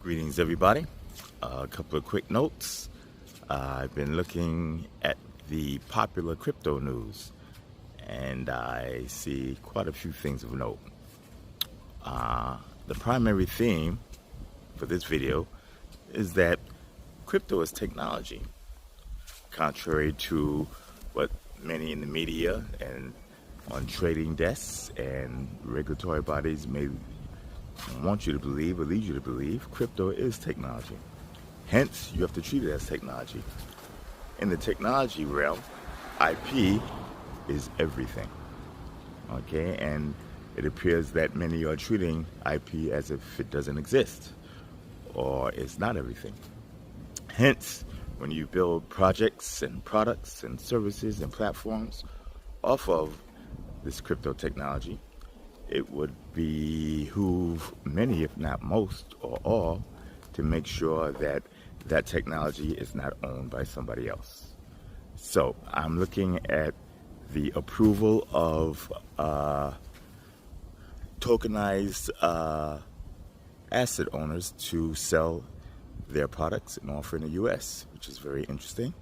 Greetings, everybody. A couple of quick notes. I've been looking at the popular crypto news, and I see quite a few things of note. The primary theme for this video is that crypto is technology, contrary to what many in the media and on trading desks and regulatory bodies may want you to believe or lead you to believe. Crypto is technology. Hence, you have to treat it as technology. In the technology realm, IP is everything. Okay, and it appears that many are treating IP as if it doesn't exist or it's not everything. Hence, when you build projects and products and services and platforms off of this crypto technology, it would behoove many, if not most or all, to make sure that that technology is not owned by somebody else. So I'm looking at the approval of tokenized asset owners to sell their products and offer in the U.S., which is very interesting.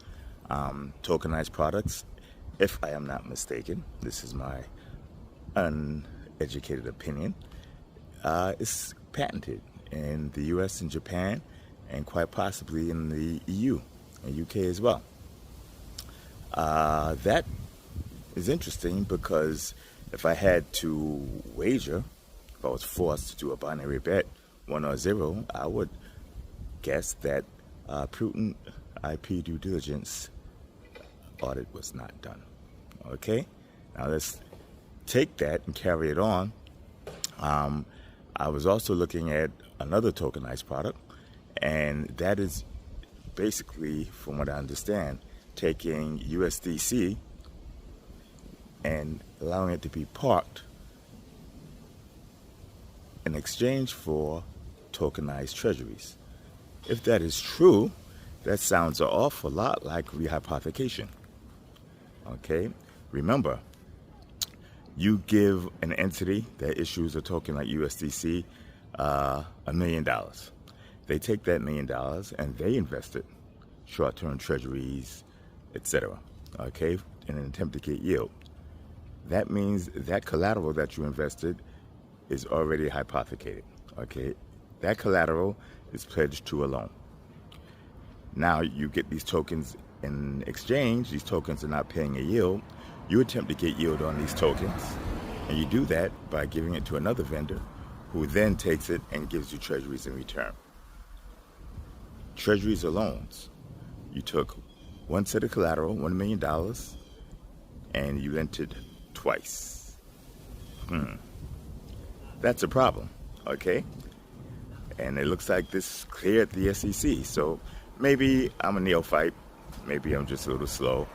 Tokenized products, if I am not mistaken, this is my uneducated opinion, is patented in the U.S. and Japan, and quite possibly in the EU and UK as well. That is interesting because if I had to wager, if I was forced to do a binary bet, 1 or 0, I would guess that prudent IP due diligence audit was not done. Okay? Now let's take that and carry it on. I was also looking at another tokenized product, and that is basically, from what I understand, taking USDC and allowing it to be parked in exchange for tokenized treasuries. If that is true, that sounds an awful lot like rehypothecation. Okay? Remember, you give an entity that issues a token like USDC $1 million. They take that $1 million and they invest it, short-term treasuries, etc. Okay, in an attempt to get yield. That means that collateral that you invested is already hypothecated. Okay, that collateral is pledged to a loan. Now you get these tokens in exchange. These tokens are not paying a yield. You attempt to get yield on these tokens, and you do that by giving it to another vendor who then takes it and gives you treasuries in return. Treasuries are loans. You took one set of collateral, $1 million, and you lent it twice. That's a problem, okay? And it looks like this cleared the SEC. So maybe I'm a neophyte. Maybe I'm just a little slow.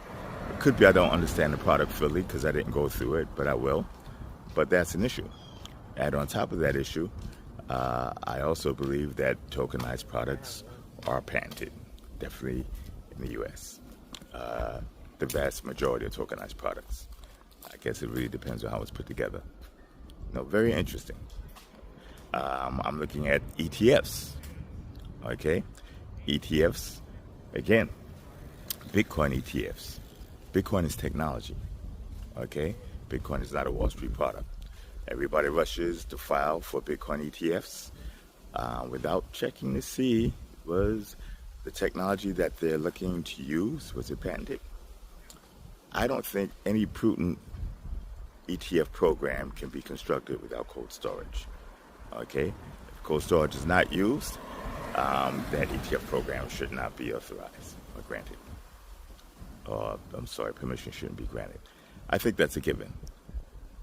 It could be I don't understand the product fully because I didn't go through it, but I will. But that's an issue. And on top of that issue, I also believe that tokenized products are patented, definitely in the U.S. The vast majority of tokenized products. I guess it really depends on how it's put together. No, very interesting. I'm looking at ETFs. Okay, ETFs, again, Bitcoin ETFs. Bitcoin is technology. Okay, Bitcoin is not a Wall Street product. Everybody rushes to file for Bitcoin ETFs without checking to see was the technology that they're looking to use, was it patented? I don't think any prudent ETF program can be constructed without cold storage. Okay, if cold storage is not used, that ETF program should not be authorized or granted. Permission shouldn't be granted. I think that's a given.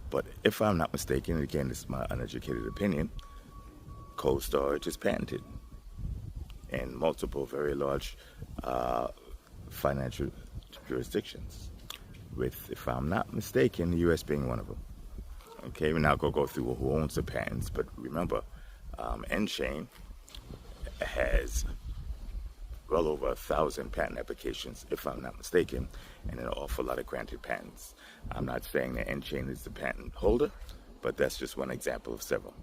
But if I'm not mistaken, again, this is my uneducated opinion, cold storage is patented in multiple very large financial jurisdictions, with, if I'm not mistaken, the U.S. being one of them. Okay, we're not going to go through who owns the patents, but remember, N-Chain has well over 1,000 patent applications, if I'm not mistaken, and an awful lot of granted patents. I'm not saying that N-Chain is the patent holder, but that's just one example of several.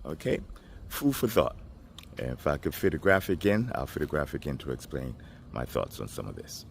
Okay, food for thought. And if I could fit a graphic in, I'll fit a graphic in to explain my thoughts on some of this.